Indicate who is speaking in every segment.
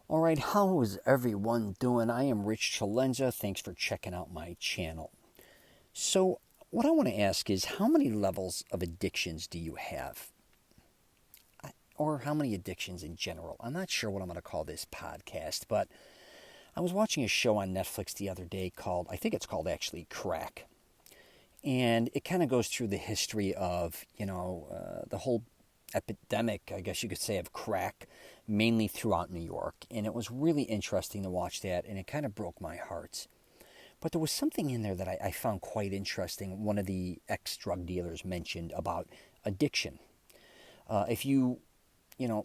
Speaker 1: All right, how is everyone doing? I am Rich CELENZA. Thanks for checking out my channel. So, what I want to ask is how many levels of addictions do you have? Or how many addictions in general? I'm not sure what I'm going to call this podcast, but I was watching a show on Netflix the other day called, I think it's called actually Crack. And it kind of goes through the history of, the whole epidemic, I guess you could say, of crack, mainly throughout New York. And it was really interesting to watch that, and it kind of broke my heart. But there was something in there that I found quite interesting. One of the ex-drug dealers mentioned about addiction. If you,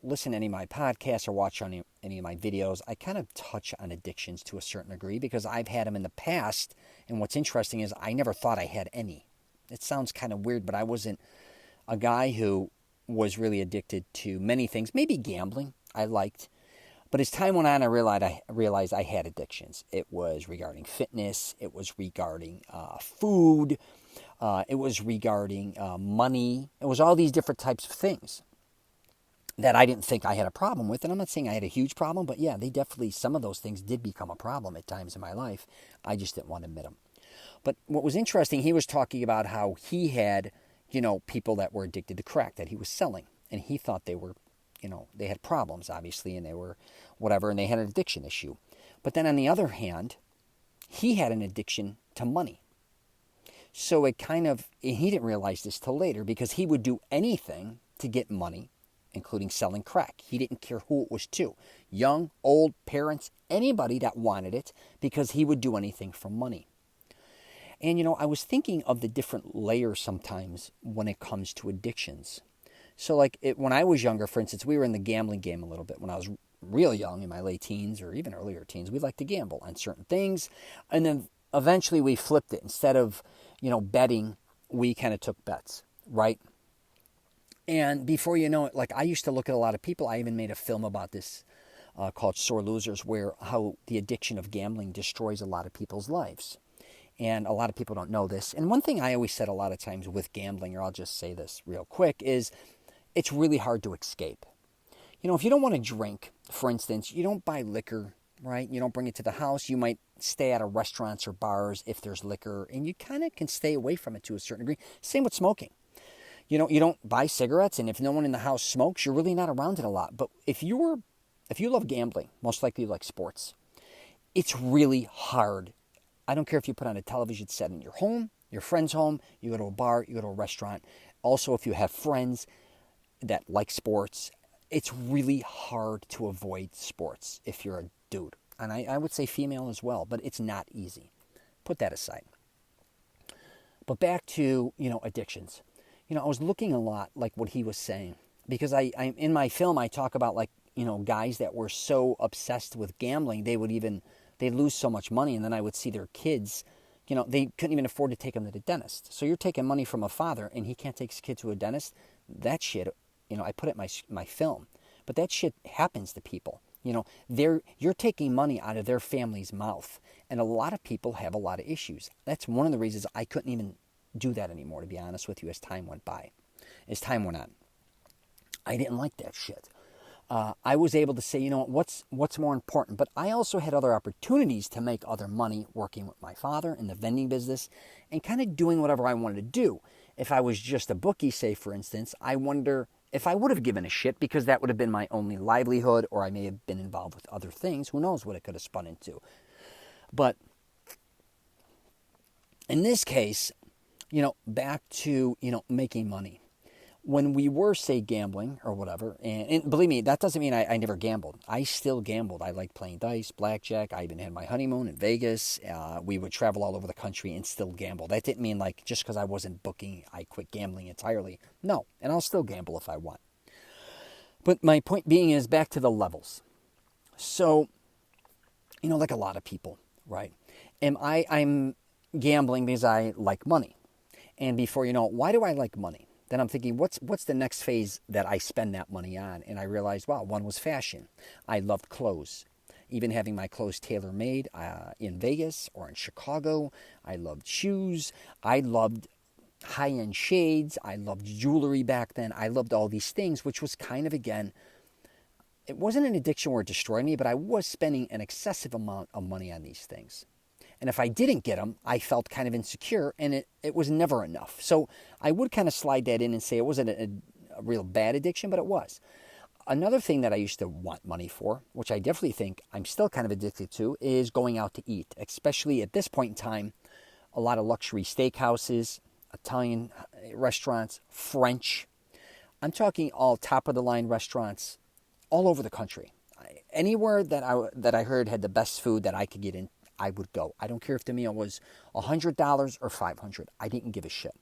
Speaker 1: listen to any of my podcasts or watch any of my videos, I kind of touch on addictions to a certain degree because I've had them in the past. And what's interesting is I never thought I had any. It sounds kind of weird, but I wasn't a guy who was really addicted to many things. Maybe gambling I liked. But as time went on, I realized I had addictions. It was regarding fitness. It was regarding food. It was regarding money. It was all these different types of things that I didn't think I had a problem with. And I'm not saying I had a huge problem, but yeah, some of those things did become a problem at times in my life. I just didn't want to admit them. But what was interesting, he was talking about how he had, people that were addicted to crack that he was selling. And he thought they were, they had problems, obviously, and they were whatever, and they had an addiction issue. But then on the other hand, he had an addiction to money. So he didn't realize this till later because he would do anything to get money, including selling crack. He didn't care who it was to. Young, old, parents, anybody that wanted it, because he would do anything for money. And, I was thinking of the different layers sometimes when it comes to addictions. So, when I was younger, for instance, we were in the gambling game a little bit. When I was real young, in my late teens or even earlier teens, we liked to gamble on certain things. And then eventually we flipped it. Instead of, betting, we kind of took bets, right? And before you know it, I used to look at a lot of people. I even made a film about this called Sore Losers, where how the addiction of gambling destroys a lot of people's lives. And a lot of people don't know this. And one thing I always said a lot of times with gambling, or I'll just say this real quick, is it's really hard to escape. If you don't want to drink, for instance, you don't buy liquor, right? You don't bring it to the house. You might stay out of restaurants or bars if there's liquor, and you kind of can stay away from it to a certain degree. Same with smoking. You don't buy cigarettes, and if no one in the house smokes, you're really not around it a lot. But if you love gambling, most likely you like sports, it's really hard. I don't care if you put on a television set in your home, your friend's home, you go to a bar, you go to a restaurant. Also, if you have friends that like sports, it's really hard to avoid sports if you're a dude. And I would say female as well, but it's not easy. Put that aside. But back to, addictions. I was looking a lot like what he was saying because I in my film, I talk about guys that were so obsessed with gambling, they'd lose so much money, and then I would see their kids, they couldn't even afford to take them to the dentist. So you're taking money from a father, and he can't take his kid to a dentist. That shit, I put it in my film. But that shit happens to people. You're taking money out of their family's mouth, and a lot of people have a lot of issues. That's one of the reasons I couldn't even do that anymore, to be honest with you, as time went on. I didn't like that shit. I was able to say, what's more important? But I also had other opportunities to make other money working with my father in the vending business and kind of doing whatever I wanted to do. If I was just a bookie, say, for instance, I wonder if I would have given a shit because that would have been my only livelihood, or I may have been involved with other things. Who knows what it could have spun into. But in this case, back to, making money. When we were, say, gambling or whatever, and believe me, that doesn't mean I never gambled. I still gambled. I liked playing dice, blackjack. I even had my honeymoon in Vegas. We would travel all over the country and still gamble. That didn't mean just because I wasn't booking, I quit gambling entirely. No, and I'll still gamble if I want. But my point being is back to the levels. So, like a lot of people, right? I'm gambling because I like money. And before you know it, why do I like money? Then I'm thinking, what's the next phase that I spend that money on? And I realized, wow, one was fashion. I loved clothes. Even having my clothes tailor-made in Vegas or in Chicago. I loved shoes. I loved high-end shades. I loved jewelry back then. I loved all these things, which was kind of, again, it wasn't an addiction where it destroyed me, but I was spending an excessive amount of money on these things. And if I didn't get them, I felt kind of insecure, and it was never enough. So I would kind of slide that in and say it wasn't a real bad addiction, but it was. Another thing that I used to want money for, which I definitely think I'm still kind of addicted to, is going out to eat, especially at this point in time. A lot of luxury steakhouses, Italian restaurants, French. I'm talking all top-of-the-line restaurants all over the country. Anywhere that I heard had the best food that I could get in, I would go. I don't care if the meal was $100 or $500. I didn't give a shit.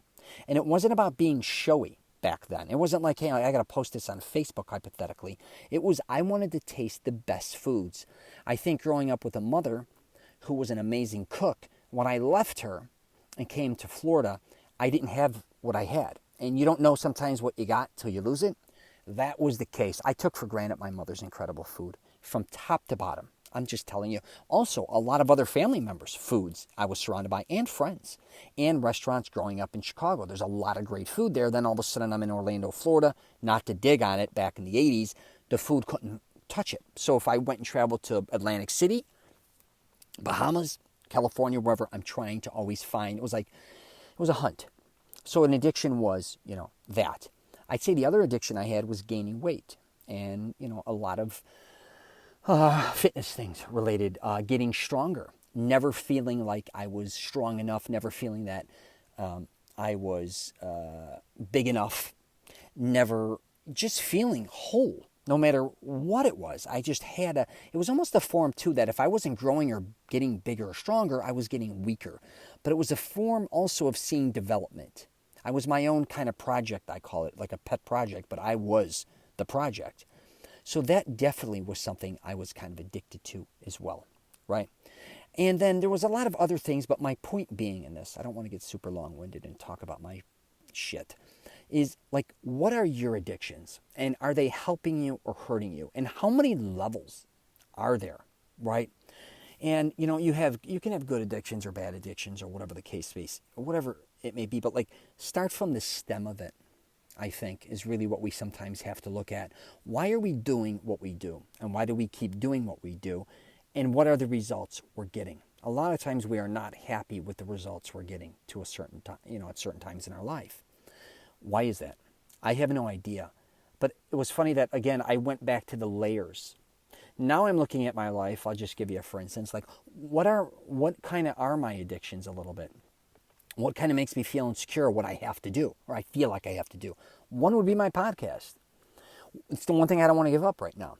Speaker 1: And it wasn't about being showy back then. It wasn't like, hey, I got to post this on Facebook, hypothetically. It was, I wanted to taste the best foods. I think growing up with a mother who was an amazing cook, when I left her and came to Florida, I didn't have what I had. And you don't know sometimes what you got till you lose it. That was the case. I took for granted my mother's incredible food from top to bottom. I'm just telling you. Also, a lot of other family members' foods I was surrounded by, and friends, and restaurants growing up in Chicago. There's a lot of great food there. Then all of a sudden I'm in Orlando, Florida. Not to dig on it, back in the 80s, the food couldn't touch it. So if I went and traveled to Atlantic City, Bahamas, California, wherever, I'm trying to always find, it was a hunt. So an addiction was, that. I'd say the other addiction I had was gaining weight, and, a lot of fitness things related, getting stronger, never feeling like I was strong enough, never feeling that I was big enough, never just feeling whole, no matter what it was. I just had it was almost a form too that if I wasn't growing or getting bigger or stronger, I was getting weaker. But it was a form also of seeing development. I was my own kind of project, I call it, like a pet project, but I was the project. So that definitely was something I was kind of addicted to as well, right? And then there was a lot of other things, but my point being in this, I don't want to get super long-winded and talk about my shit, is like, what are your addictions? And are they helping you or hurting you? And how many levels are there, right? And, you can have good addictions or bad addictions or whatever the case may be, whatever it may be, but like, start from the stem of it. I think, is really what we sometimes have to look at. Why are we doing what we do? And why do we keep doing what we do? And what are the results we're getting? A lot of times we are not happy with the results we're getting to a certain time, at certain times in our life. Why is that? I have no idea. But it was funny that, again, I went back to the layers. Now I'm looking at my life. I'll just give you a for instance, like, what kind of are my addictions a little bit? What kind of makes me feel insecure, what I have to do, or I feel like I have to do? One would be my podcast. It's the one thing I don't want to give up right now.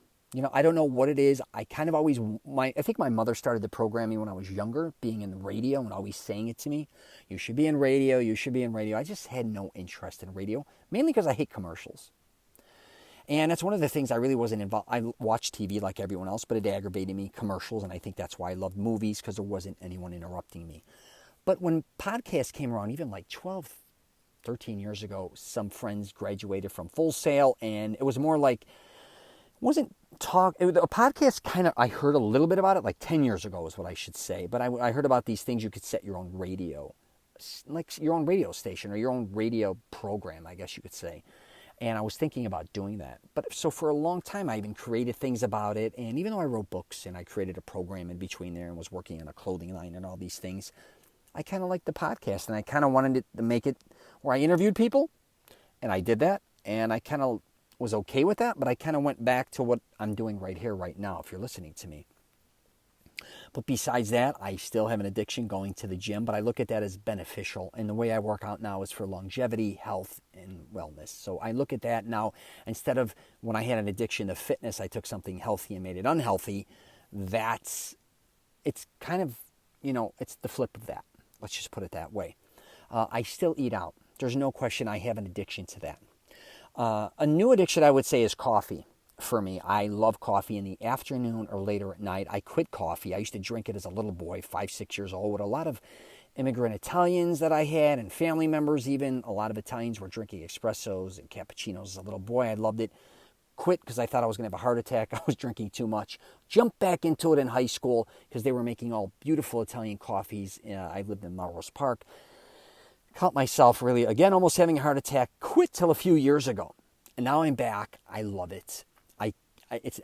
Speaker 1: I don't know what it is. I kind of always, I think my mother started the programming when I was younger, being in the radio and always saying it to me. You should be in radio, you should be in radio. I just had no interest in radio, mainly because I hate commercials. And that's one of the things I really wasn't involved. I watched TV like everyone else, but it aggravated me, commercials, and I think that's why I loved movies, because there wasn't anyone interrupting me. But when podcasts came around, even like 12, 13 years ago, some friends graduated from Full Sail, and it was more like, a podcast kind of, I heard a little bit about it, like 10 years ago is what I should say, but I heard about these things you could set your own radio, like your own radio station or your own radio program, I guess you could say. And I was thinking about doing that. But so for a long time, I even created things about it, and even though I wrote books and I created a program in between there and was working on a clothing line and all these things, I kind of liked the podcast, and I kind of wanted to make it where I interviewed people, and I did that, and I kind of was okay with that, but I kind of went back to what I'm doing right here, right now, if you're listening to me. But besides that, I still have an addiction going to the gym, but I look at that as beneficial, and the way I work out now is for longevity, health, and wellness. So I look at that now, instead of when I had an addiction to fitness, I took something healthy and made it unhealthy. It's kind of, it's the flip of that. Let's just put it that way. I still eat out. There's no question I have an addiction to that. A new addiction, I would say, is coffee for me. I love coffee in the afternoon or later at night. I quit coffee. I used to drink it as a little boy, 5, 6 years old, with a lot of immigrant Italians that I had and family members even. A lot of Italians were drinking espressos and cappuccinos as a little boy. I loved it. Quit because I thought I was going to have a heart attack. I was drinking too much. Jumped back into it in high school because they were making all beautiful Italian coffees. I lived in Melrose Park. Caught myself really, again, almost having a heart attack. Quit till a few years ago. And now I'm back. I love it.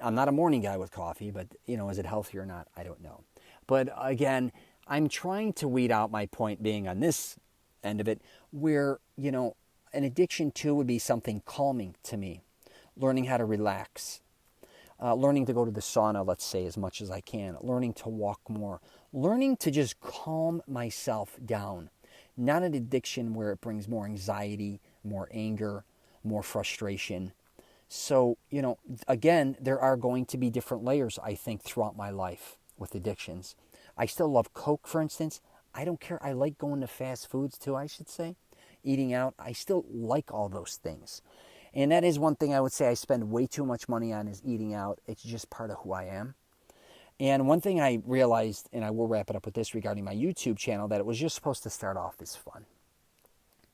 Speaker 1: I'm not a morning guy with coffee, but is it healthy or not? I don't know. But again, I'm trying to weed out, my point being on this end of it, where, an addiction too would be something calming to me. Learning how to relax. Learning to go to the sauna, let's say, as much as I can. Learning to walk more. Learning to just calm myself down. Not an addiction where it brings more anxiety, more anger, more frustration. So, again, there are going to be different layers, I think, throughout my life with addictions. I still love Coke, for instance. I don't care. I like going to fast foods too, I should say. Eating out. I still like all those things. And that is one thing I would say I spend way too much money on, is eating out. It's just part of who I am. And one thing I realized, and I will wrap it up with this regarding my YouTube channel, that it was just supposed to start off as fun.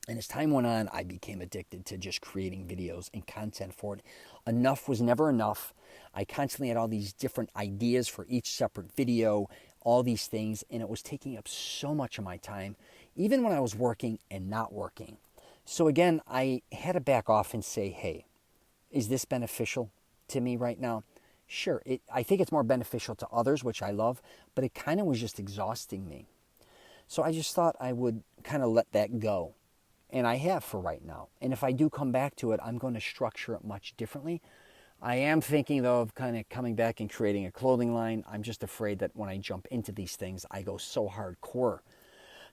Speaker 1: And as time went on, I became addicted to just creating videos and content for it. Enough was never enough. I constantly had all these different ideas for each separate video, all these things, and it was taking up so much of my time, even when I was working and not working. So again, I had to back off and say, hey, is this beneficial to me right now? Sure, I think it's more beneficial to others, which I love, but it kind of was just exhausting me. So I just thought I would kind of let that go. And I have for right now. And if I do come back to it, I'm going to structure it much differently. I am thinking, though, of kind of coming back and creating a clothing line. I'm just afraid that when I jump into these things, I go so hardcore.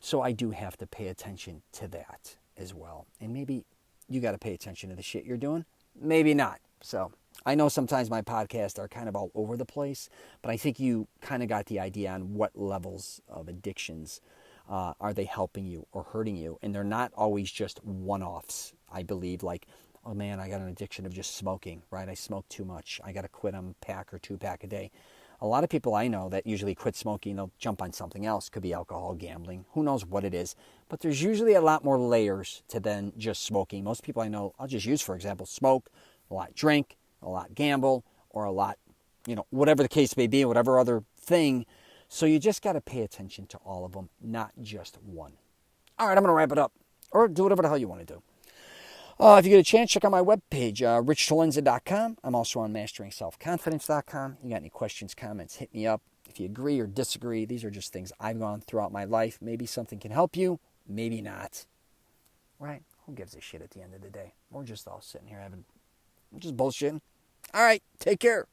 Speaker 1: So I do have to pay attention to that as well. And maybe you got to pay attention to the shit you're doing. Maybe not. So I know sometimes my podcasts are kind of all over the place, but I think you kind of got the idea on what levels of addictions are they helping you or hurting you. And they're not always just one-offs, I believe, like, oh man, I got an addiction of just smoking, right? I smoke too much. I got to quit a pack or 2-pack a day. A lot of people I know that usually quit smoking, they'll jump on something else. Could be alcohol, gambling, who knows what it is. But there's usually a lot more layers to than just smoking. Most people I know, I'll just use, for example, smoke, a lot drink, a lot gamble, or a lot, whatever the case may be, whatever other thing. So you just got to pay attention to all of them, not just one. All right, I'm going to wrap it up. Or do whatever the hell you want to do. If you get a chance, check out my webpage, richcelenza.com. I'm also on masteringselfconfidence.com. You got any questions, comments, hit me up. If you agree or disagree, these are just things I've gone throughout my life. Maybe something can help you, maybe not. Right? Who gives a shit at the end of the day? We're just all sitting here just bullshitting. All right, take care.